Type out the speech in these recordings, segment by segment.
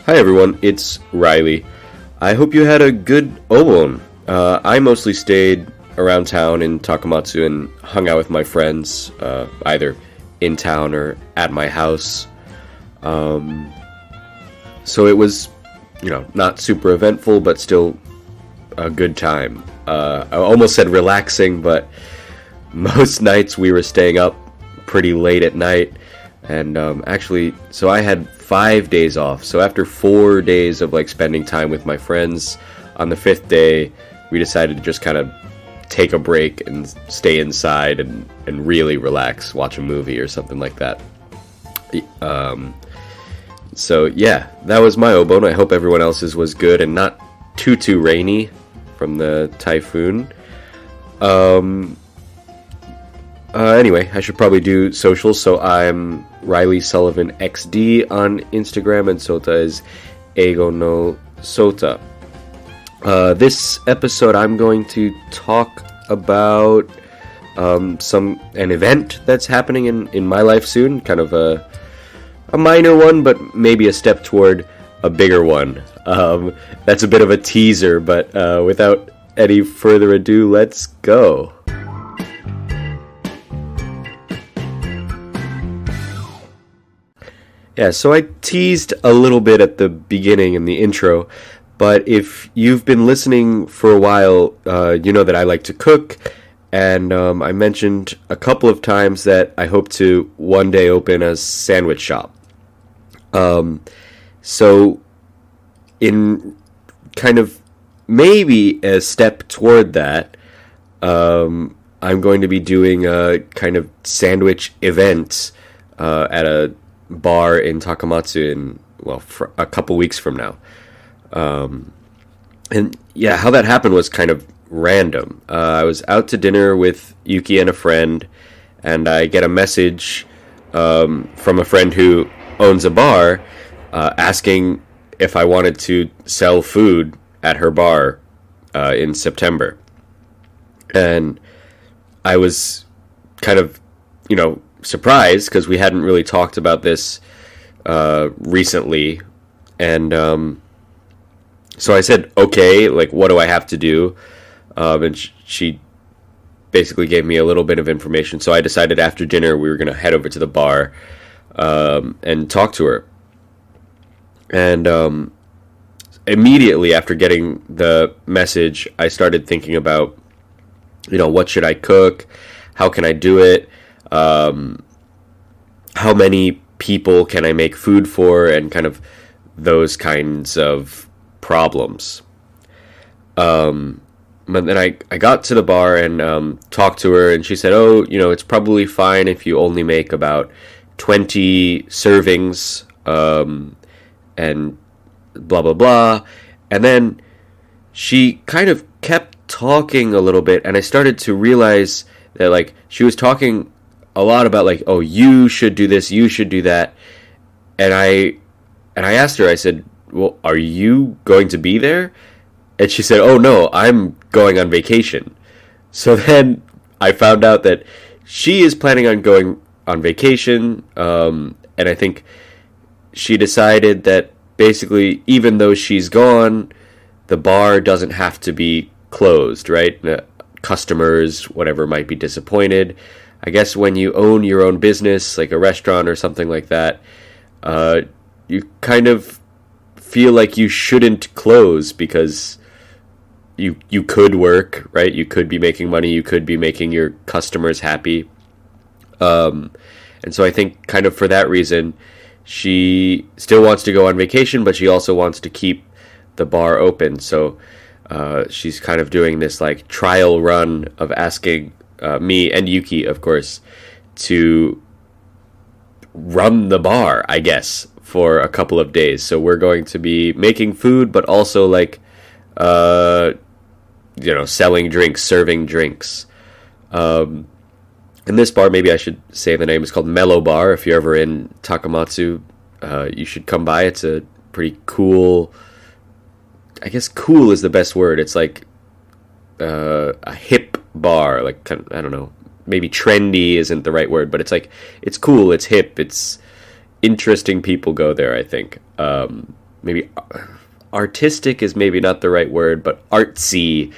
Hi everyone, it's Reilly. I hope you had a good Obon. I mostly stayed around town in Takamatsu and hung out with my friends, either in town or at my house. So it was, not super eventful, but still a good time. I almost said relaxing, but most nights we were staying up pretty late at night. And so I had 5 days off. So after 4 days of spending time with my friends, on the 5th day, we decided to just kind of take a break and stay inside and really relax, watch a movie or something like that. So yeah, that was my Obon. I hope everyone else's was good and not too rainy from the typhoon. Anyway, I should probably do socials. So I'm Reilly Sullivan XD on Instagram, and Sota is eigonosota. This episode, I'm going to talk about an event that's happening in my life soon. Kind of a minor one, but maybe a step toward a bigger one. That's a bit of a teaser, but without any further ado, let's go. Yeah, so I teased a little bit at the beginning in the intro, but if you've been listening for a while, you know that I like to cook, and I mentioned a couple of times that I hope to one day open a sandwich shop. So in kind of maybe a step toward that, I'm going to be doing a kind of sandwich event at a bar in Takamatsu for a couple weeks from now. And yeah, how that happened was kind of random. I was out to dinner with Yuki and a friend, and I get a message from a friend who owns a bar asking if I wanted to sell food at her bar in September. And I was kind of, surprised because we hadn't really talked about this recently, and so I said, okay, what do I have to do? And she basically gave me a little bit of information, so I decided after dinner we were going to head over to the bar and talk to her. And immediately after getting the message, I started thinking about, what should I cook? How can I do it? How many people can I make food for, and kind of those kinds of problems. But then I got to the bar and talked to her, and she said, it's probably fine if you only make about 20 servings, and blah, blah, blah. And then she kind of kept talking a little bit, and I started to realize that, she was talking a lot about you should do this, you should do that, and I asked her, I said, well, are you going to be there? And she said, oh no, I'm going on vacation. So then I found out that she is planning on going on vacation, and I think she decided that basically, even though she's gone, the bar doesn't have to be closed, right? Customers, whatever, might be disappointed. I guess when you own your own business, like a restaurant or something like that, you kind of feel like you shouldn't close because you could work, right? You could be making money, you could be making your customers happy. And so I think kind of for that reason, she still wants to go on vacation, but she also wants to keep the bar open. So she's kind of doing this trial run of asking me and Yuki, of course, to run the bar, I guess, for a couple of days. So we're going to be making food, but also selling drinks, serving drinks. And this bar, maybe I should say the name, is called Mellow Bar. If you're ever in Takamatsu, you should come by. It's a pretty cool, I guess cool is the best word. It's a hip bar, I don't know, maybe trendy isn't the right word, but it's cool, it's hip, it's interesting people go there, I think. maybe artistic is maybe not the right word, but artsy,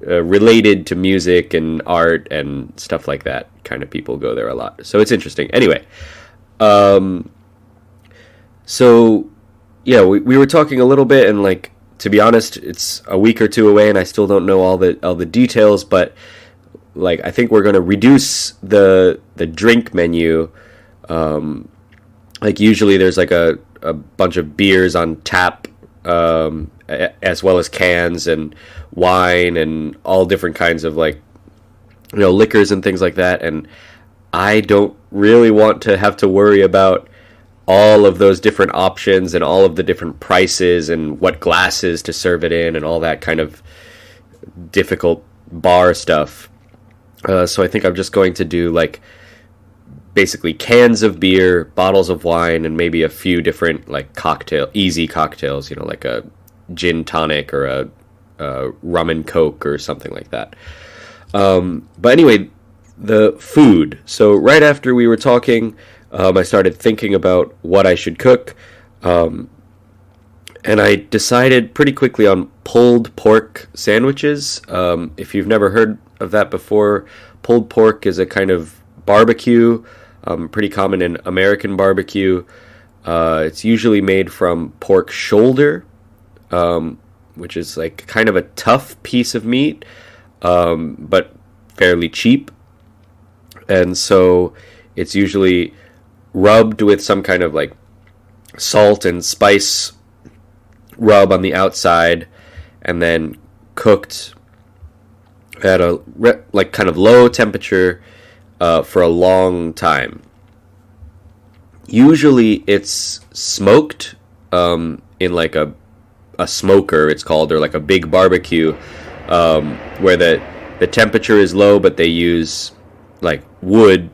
related to music and art and stuff like that kind of people go there a lot. So it's interesting. Anyway, so yeah, we were talking a little bit, and like, to be honest, it's a week or two away and I still don't know all the details, but like, I think we're going to reduce the drink menu. Like, usually there's like a bunch of beers on tap, as well as cans and wine and all different kinds of, like, liquors and things like that. And I don't really want to have to worry about all of those different options and all of the different prices and what glasses to serve it in and all that kind of difficult bar stuff. So I think I'm just going to do, like, basically cans of beer, bottles of wine, and maybe a few different, like, easy cocktails, like a gin tonic or a rum and coke or something like that. But anyway, the food. So right after we were talking, I started thinking about what I should cook, and I decided pretty quickly on pulled pork sandwiches. If you've never heard of that before, pulled pork is a kind of barbecue, pretty common in American barbecue. It's usually made from pork shoulder, which is like kind of a tough piece of meat, but fairly cheap. And so it's usually rubbed with some kind of like salt and spice rub on the outside, and then cooked at a like kind of low temperature for a long time. Usually it's smoked in like a smoker, it's called, or like a big barbecue, where the temperature is low, but they use like wood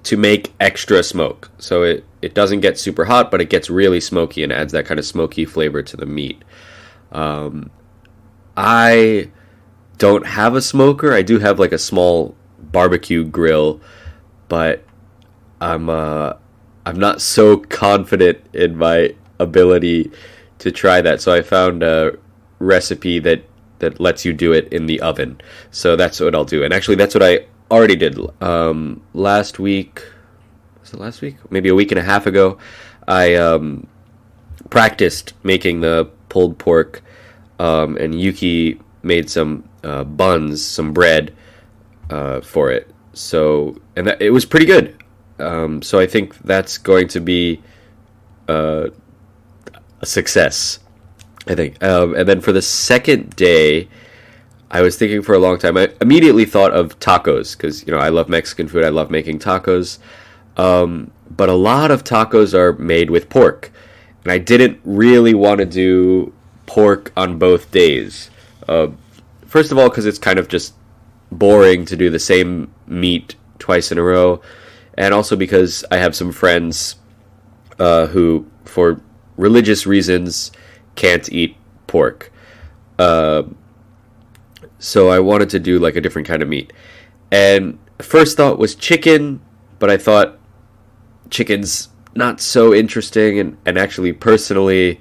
to make extra smoke. So it doesn't get super hot, but it gets really smoky and adds that kind of smoky flavor to the meat. I don't have a smoker. I do have like a small barbecue grill, but I'm not so confident in my ability to try that. So I found a recipe that lets you do it in the oven. So that's what I'll do. And actually, that's what I already did last week. Was it last week? Maybe a week and a half ago. I practiced making the pulled pork, and Yuki made some buns, some bread for it. So, and it was pretty good. So I think that's going to be a success, I think. And then for the second day, I was thinking for a long time. I immediately thought of tacos because, I love Mexican food. I love making tacos. But a lot of tacos are made with pork. And I didn't really want to do pork on both days. First of all, because it's kind of just boring to do the same meat twice in a row. And also because I have some friends who, for religious reasons, can't eat pork. So I wanted to do like a different kind of meat. And first thought was chicken, but I thought chicken's not so interesting. And actually, personally,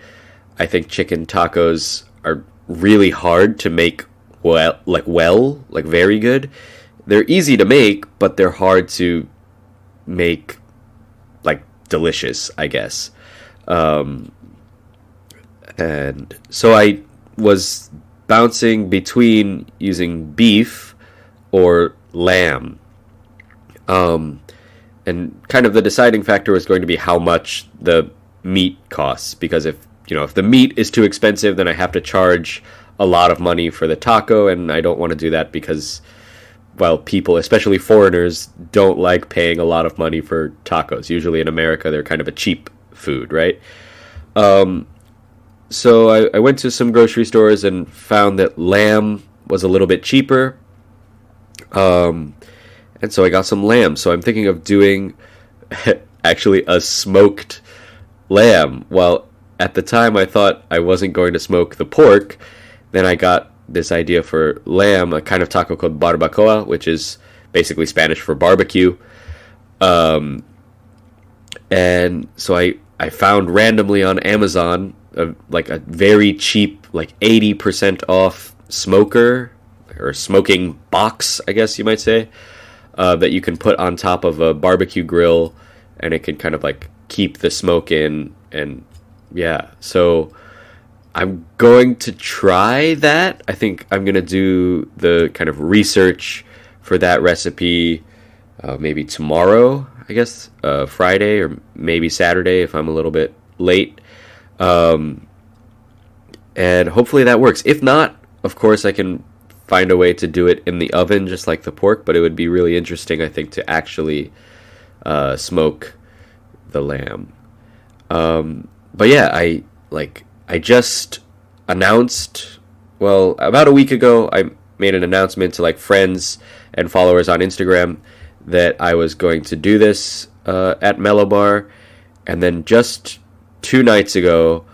I think chicken tacos are really hard to make like very good. They're easy to make, but they're hard to make like delicious, I guess. And so I was bouncing between using beef or lamb. And kind of the deciding factor was going to be how much the meat costs, because if the meat is too expensive, then I have to charge a lot of money for the taco, and I don't want to do that because, well, people, especially foreigners, don't like paying a lot of money for tacos. Usually in America, they're kind of a cheap food, right? So I went to some grocery stores and found that lamb was a little bit cheaper. And so I got some lamb. So I'm thinking of doing actually a smoked lamb. Well, at the time I thought I wasn't going to smoke the pork. Then I got this idea for lamb, a kind of taco called barbacoa, which is basically Spanish for barbecue. And so I I found randomly on Amazon like a very cheap, like 80% off smoker or smoking box, I guess you might say, that you can put on top of a barbecue grill, and it can kind of like keep the smoke in. And yeah, so I'm going to try that. I think I'm going to do the kind of research for that recipe maybe tomorrow, I guess, Friday or maybe Saturday if I'm a little bit late. And hopefully that works. If not, of course, I can find a way to do it in the oven just like the pork, but it would be really interesting, I think, to actually smoke the lamb. But yeah, I just announced, well, about a week ago, I made an announcement to like friends and followers on Instagram that I was going to do this at Mellow Bar, and then just 2 nights ago,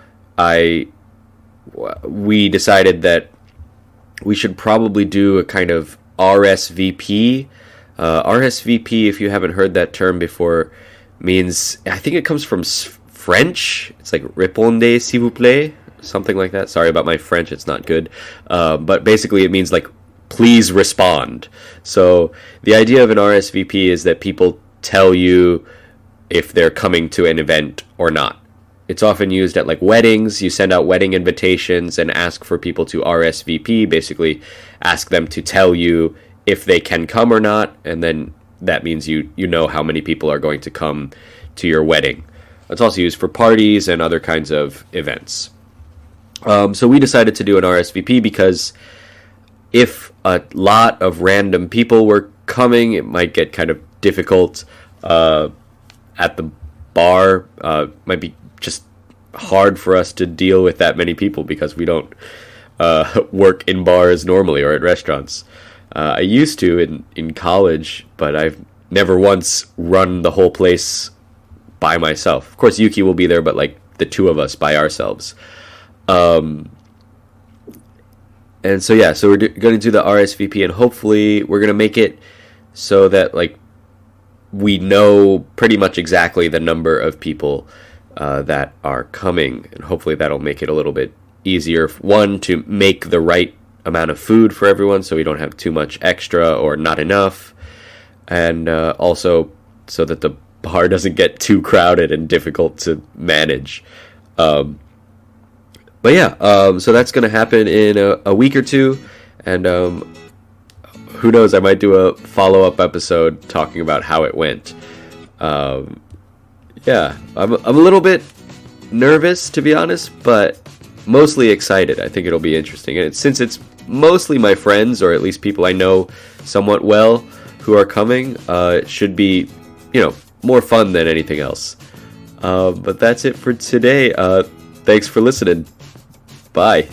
we decided that we should probably do a kind of RSVP. RSVP, if you haven't heard that term before, means, I think it comes from French. It's like répondez s'il vous plaît, something like that. Sorry about my French, it's not good. But basically it means like, please respond. So the idea of an RSVP is that people tell you if they're coming to an event or not. It's often used at like weddings. You send out wedding invitations and ask for people to RSVP, basically ask them to tell you if they can come or not, and then that means you know how many people are going to come to your wedding. It's also used for parties and other kinds of events. So we decided to do an RSVP because if a lot of random people were coming, it might get kind of difficult at the bar. Might be just hard for us to deal with that many people because we don't work in bars normally or at restaurants. I used to in college, but I've never once run the whole place by myself. Of course, Yuki will be there, but like the two of us by ourselves. And so yeah, so we're going to do the RSVP, and hopefully we're going to make it so that like we know pretty much exactly the number of people that are coming, and hopefully that'll make it a little bit easier, one, to make the right amount of food for everyone so we don't have too much extra or not enough, and also so that the bar doesn't get too crowded and difficult to manage. But yeah, so that's going to happen in a week or two, and who knows, I might do a follow-up episode talking about how it went. Yeah, I'm a little bit nervous, to be honest, but mostly excited. I think it'll be interesting. And since it's mostly my friends, or at least people I know somewhat well, who are coming, it should be, more fun than anything else. But that's it for today. Thanks for listening. Bye.